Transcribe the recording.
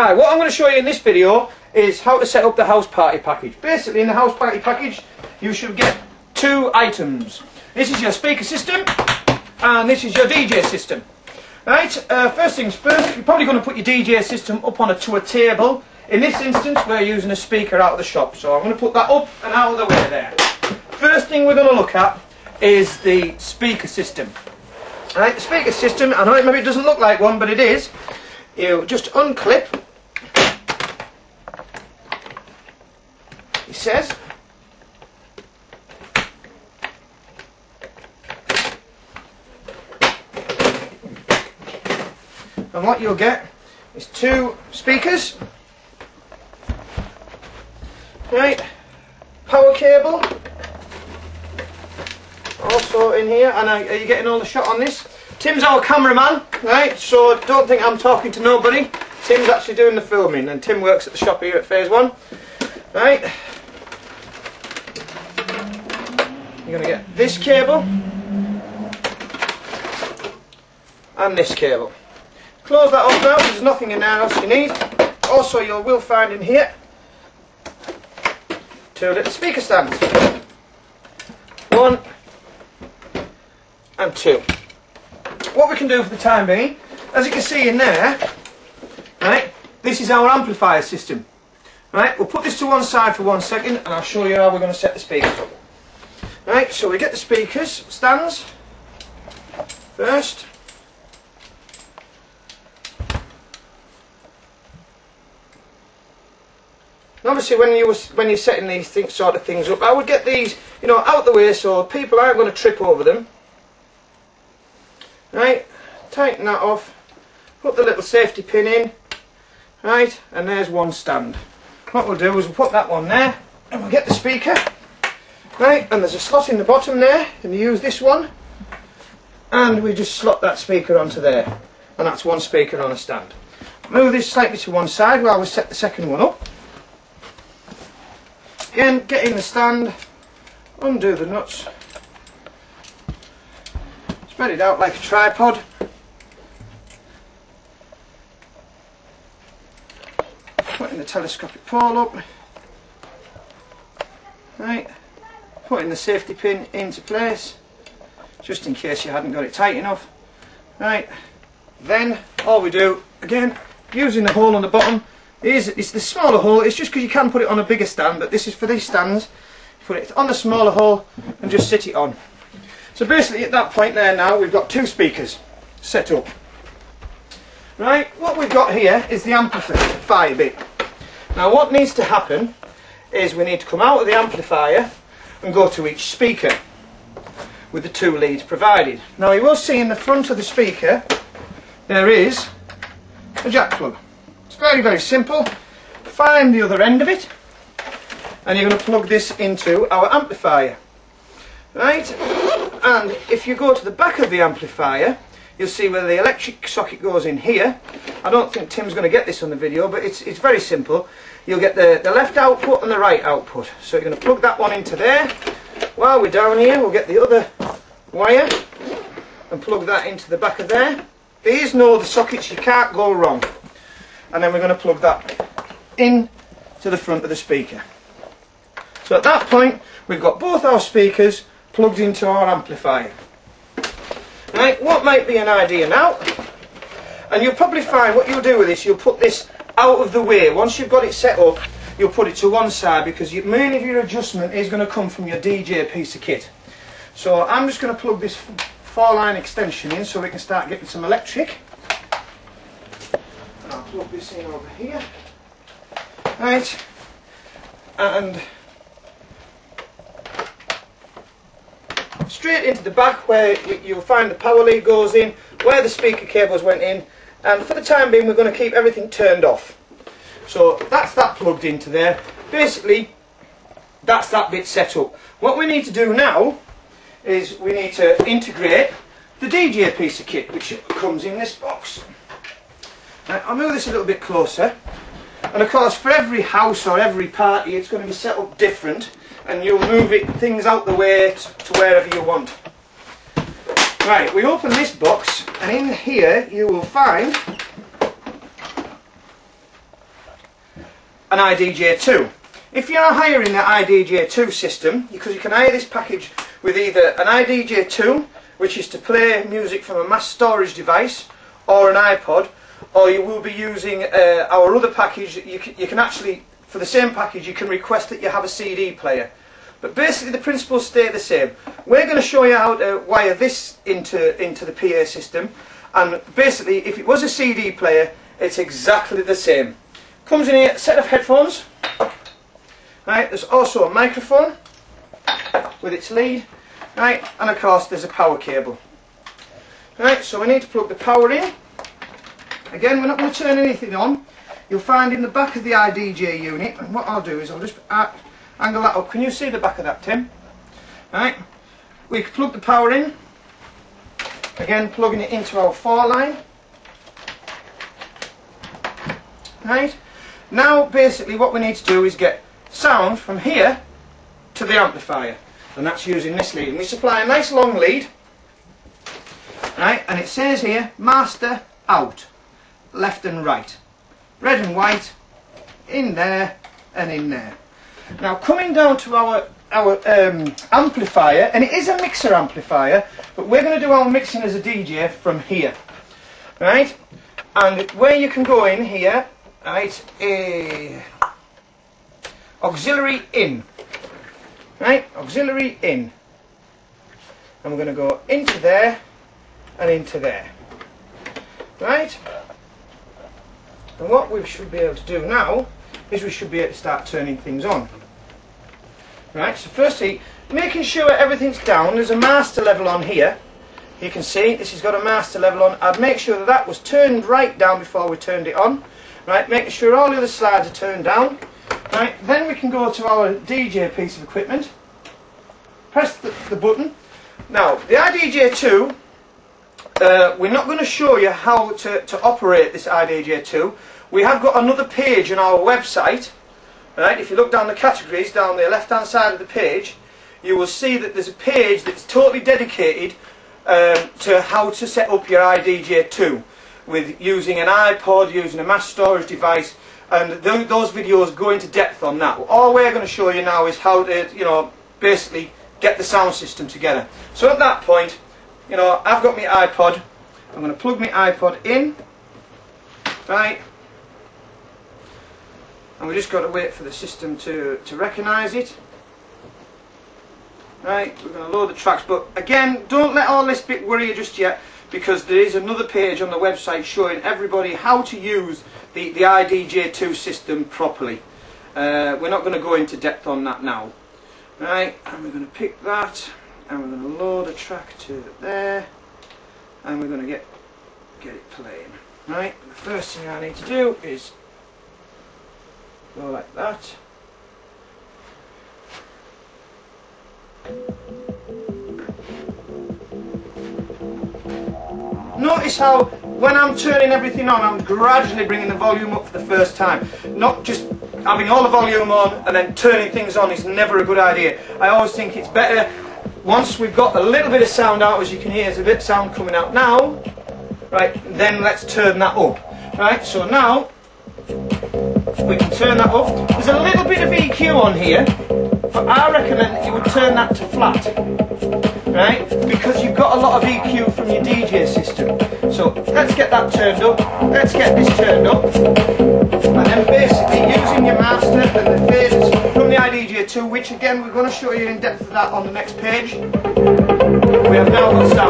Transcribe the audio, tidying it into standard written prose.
Hi, what I'm going to show you in this video is how to set up the house party package. Basically in the house party package you should get two items. This is your speaker system and this is your DJ system. Right, first things first, you're probably going to put your DJ system up to a table. In this instance we're using a speaker out of the shop, so I'm going to put that up and out of the way there. First thing we're going to look at is the speaker system. Right, the speaker system, I know maybe it doesn't look like one, but it is. You just unclip, it says, and what you'll get is two speakers, right, power cable, also in here, and are you getting all the shot on this? Tim's our cameraman, right, so don't think I'm talking to nobody. Tim's actually doing the filming, and Tim works at the shop here at Phase 1. Right, you're going to get this cable and this cable. Close that up now, there's nothing in there else you need. Also you will find in here two little speaker stands. One and two. What we can do for the time being, as you can see in there, right, this is our amplifier system. Right, we'll put this to one side for 1 second and I'll show you how we're going to set the speakers up. Right, so we get the speakers stands first. And obviously when you're setting these sort of things up, I would get these, you know, out the way so people aren't going to trip over them. Right, tighten that off, put the little safety pin in, right, and there's one stand. What we'll do is we'll put that one there, and we'll get the speaker, right, and there's a slot in the bottom there, and you use this one, and we just slot that speaker onto there, and that's one speaker on a stand. Move this slightly to one side while we set the second one up. Again, get in the stand, undo the nuts, spread it out like a tripod. Putting the telescopic pole up. Right, putting the safety pin into place, just in case you hadn't got it tight enough. Right, then all we do, again, using the hole on the bottom, it's the smaller hole. It's just because you can put it on a bigger stand, but this is for these stands. Put it on the smaller hole and just sit it on. So basically at that point there now we've got two speakers set up. Right, what we've got here is the amplifier bit. Now what needs to happen is we need to come out of the amplifier and go to each speaker with the two leads provided. Now you will see in the front of the speaker there is a jack plug. It's very, very simple. Find the other end of it and you're going to plug this into our amplifier. Right, and if you go to the back of the amplifier you'll see where the electric socket goes in here. I don't think Tim's going to get this on the video, but it's very simple. You'll get the left output and the right output. So you're going to plug that one into there. While we're down here we'll get the other wire and plug that into the back of there. These know the sockets, you can't go wrong. And then we're going to plug that in to the front of the speaker. So at that point we've got both our speakers plugged into our amplifier. Right, what might be an idea now, and you'll probably find what you'll do with this, you'll put this out of the way. Once you've got it set up you'll put it to one side because main of your adjustment is going to come from your DJ piece of kit. So I'm just going to plug this 4-line extension in so we can start getting some electric. And I'll plug this in over here. Right, and straight into the back where you'll find the power lead goes in, where the speaker cables went in, and for the time being we're going to keep everything turned off. So that's that plugged into there. Basically that's that bit set up. What we need to do now is we need to integrate the DJ piece of kit which comes in this box. Now, I'll move this a little bit closer, and of course for every house or every party it's going to be set up different, and you'll move things out the way to wherever you want. Right, we open this box and in here you will find an IDJ2. If you're hiring the IDJ2 system, because you can hire this package with either an IDJ2, which is to play music from a mass storage device, or an iPod, or you will be using our other package. You can actually, for the same package, you can request that you have a CD player. But basically the principles stay the same. We're going to show you how to wire this into the PA system, and basically if it was a CD player, it's exactly the same. Comes in here a set of headphones. Right, there's also a microphone with its lead, right, and of course there's a power cable. Right, so we need to plug the power in. Again, we're not going to turn anything on. You'll find in the back of the IDJ unit, and what I'll do is I'll just angle that up. Can you see the back of that, Tim? Right, we can plug the power in. Again, plugging it into our 4 line. Right, now basically what we need to do is get sound from here to the amplifier, and that's using this lead. And we supply a nice long lead, right, and it says here master out, left and right, red and white, in there and in there. Now coming down to our amplifier, and it is a mixer amplifier, but we're going to do our mixing as a DJ from here, right, and where you can go in here, right, auxiliary in, right, auxiliary in, and we're going to go into there and into there, right, and what we should be able to do now is we should be able to start turning things on. Right, so firstly, making sure everything's down. There's a master level on here. You can see this has got a master level on. I'd make sure that that was turned right down before we turned it on. Right, making sure all the other slides are turned down. Right, then we can go to our DJ piece of equipment. Press the button. Now, the IDJ2, we're not going to show you how to operate this IDJ2. We have got another page on our website. Right, if you look down the categories, down the left-hand side of the page, you will see that there's a page that's totally dedicated to how to set up your IDJ2 with using an iPod, using a mass storage device, and those videos go into depth on that. All we're going to show you now is how to, you know, basically get the sound system together. So at that point, you know, I've got my iPod. I'm going to plug my iPod in, right. And we just got to wait for the system to recognise it. Right, we're going to load the tracks, but again, don't let all this bit worry you just yet, because there is another page on the website showing everybody how to use the IDJ2 system properly. We're not going to go into depth on that now. Right, and we're going to pick that, and we're going to load a track to there, and we're going to get it playing. Right, the first thing I need to do is go like that. Notice how when I'm turning everything on, I'm gradually bringing the volume up for the first time. Not just having all the volume on and then turning things on is never a good idea. I always think it's better once we've got a little bit of sound out, as you can hear there's a bit of sound coming out now, right, then let's turn that up. Right, so now we can turn that up. There's a little bit of EQ on here, but I recommend that you would turn that to flat, right, because you've got a lot of EQ from your DJ system. So let's get that turned up, let's get this turned up, and then basically using your master and the phases from the IDJ2, which again we're going to show you in depth of that on the next page, we have now got sound.